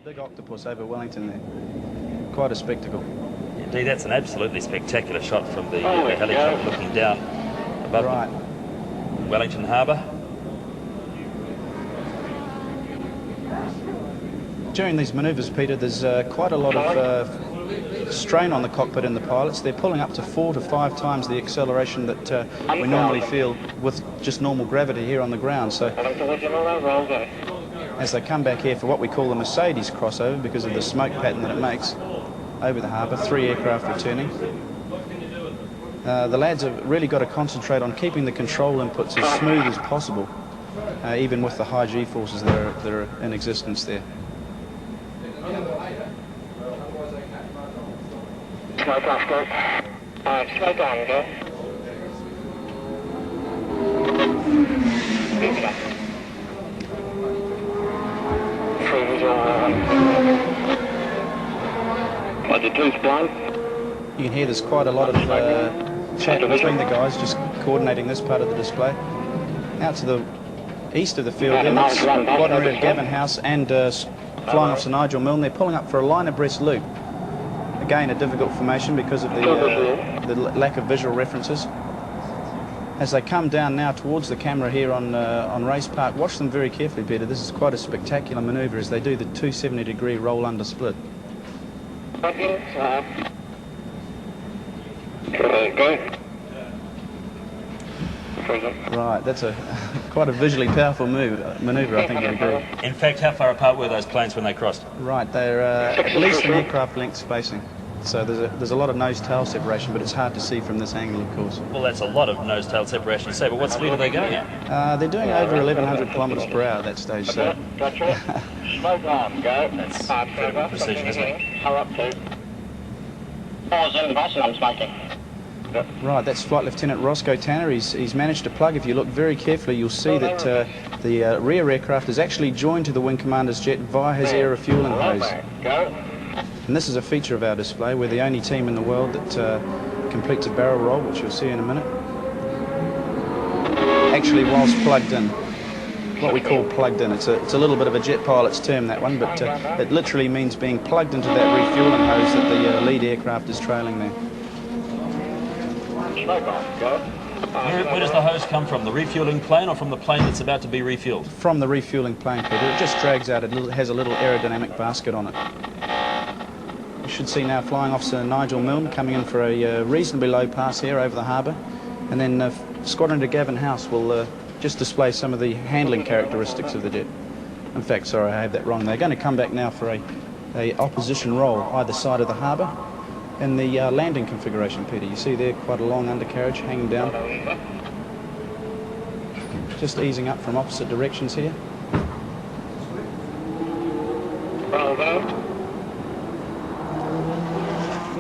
big octopus over Wellington there. Quite a spectacle. Indeed, that's an absolutely spectacular shot from the helicopter looking down above Wellington Harbour. During these manoeuvres, Peter, there's quite a lot of strain on the cockpit and the pilots. They're pulling up to 4 to 5 times the acceleration that we normally feel with just normal gravity here on the ground. So as they come back here for what we call the Mercedes crossover, because of the smoke pattern that it makes over the harbour, 3 aircraft returning. The lads have really got to concentrate on keeping the control inputs as smooth as possible, even with the high G-forces that are in existence there. Slow off, go. Slow down, go. You can hear there's quite a lot of chat between the guys, just coordinating this part of the display. Out to the east of the field there, that's Squadron Red, Gavin House and Flying Officer Nigel Milne. They're pulling up for a line abreast loop. Again, a difficult formation because of the lack of visual references. As they come down now towards the camera here on Race Park, watch them very carefully, Peter. This is quite a spectacular manoeuvre as they do the 270-degree roll under split. Right, that's quite a visually powerful manoeuvre, I think you'd agree. In fact, how far apart were those planes when they crossed? Right, they're at least an aircraft length spacing. So there's a lot of nose-tail separation, but it's hard to see from this angle, of course. Well, that's a lot of nose-tail separation, you say, but what speed are they going at? They're doing over 1,100 kilometres per hour at that stage. So. Gotcha. Slow down, go. That's incredible precision, isn't it? How up to? Pause in the bus and I'm smoking. Right, that's Flight Lieutenant Roscoe Tanner. He's managed to plug. If you look very carefully, you'll see that the rear aircraft is actually joined to the Wing Commander's jet via his air refueling hose. And this is a feature of our display. We're the only team in the world that completes a barrel roll, which you'll see in a minute. Actually, whilst plugged in. What we call plugged in. It's a little bit of a jet pilot's term, that one, but it literally means being plugged into that refueling hose that the lead aircraft is trailing there. Where does the hose come from? The refueling plane or from the plane that's about to be refueled? From the refueling plane, Peter. It just drags out. It has a little aerodynamic basket on it. You should see now Flying Officer Nigel Milne coming in for a reasonably low pass here over the harbour. And then Squadron to Gavin House will just display some of the handling characteristics of the jet. In fact, sorry, I had that wrong. They're going to come back now for a opposition roll either side of the harbour. In the landing configuration, Peter, you see there quite a long undercarriage hanging down. Just easing up from opposite directions here.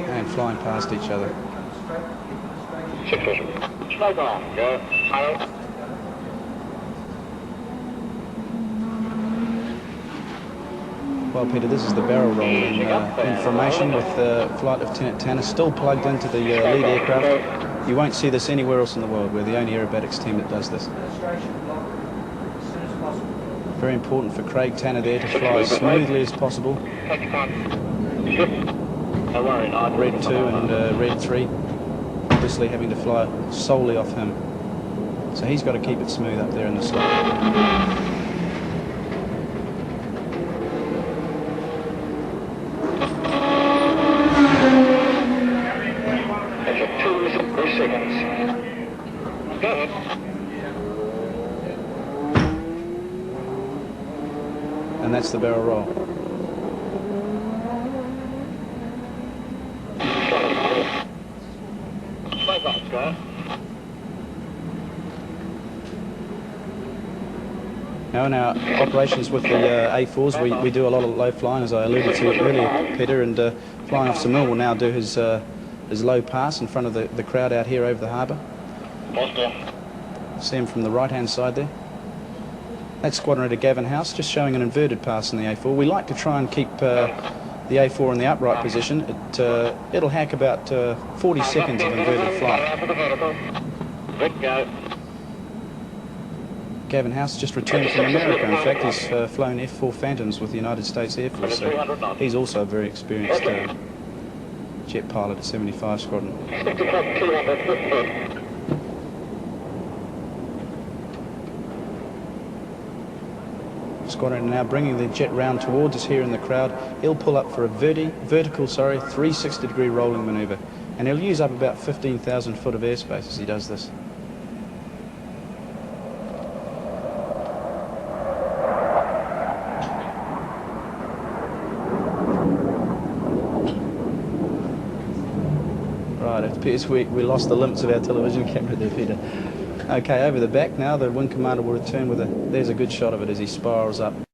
And flying past each other. Well, Peter, this is the barrel roll in formation with Flight Lieutenant Tanner still plugged into the lead aircraft. You won't see this anywhere else in the world. We're the only aerobatics team that does this. Very important for Craig Tanner there to fly as smoothly as possible. Red 2 and Red 3 obviously having to fly solely off him. So he's got to keep it smooth up there in the slot. And that's the barrel roll. Now in our operations with the A4s, we do a lot of low flying, as I alluded to earlier, Peter, and Flying Officer Mill will now do his low pass in front of the crowd out here over the harbour. See him from the right-hand side there. That's Squadron to Gavin House, just showing an inverted pass in the A4. We like to try and keep the A4 in the upright position. It'll hack about 40 seconds of inverted flight. Gavin House just returned from America. In fact, he's flown F-4 Phantoms with the United States Air Force, so he's also a very experienced jet pilot at 75 Squadron. Squadron now bringing the jet round towards us here in the crowd. He'll pull up for a vertical 360-degree rolling manoeuvre, and he'll use up about 15,000 foot of airspace as he does this. Right, it appears we lost the limits of our television camera there, Peter. Okay, over the back now, the Wing Commander will return with there's a good shot of it as he spirals up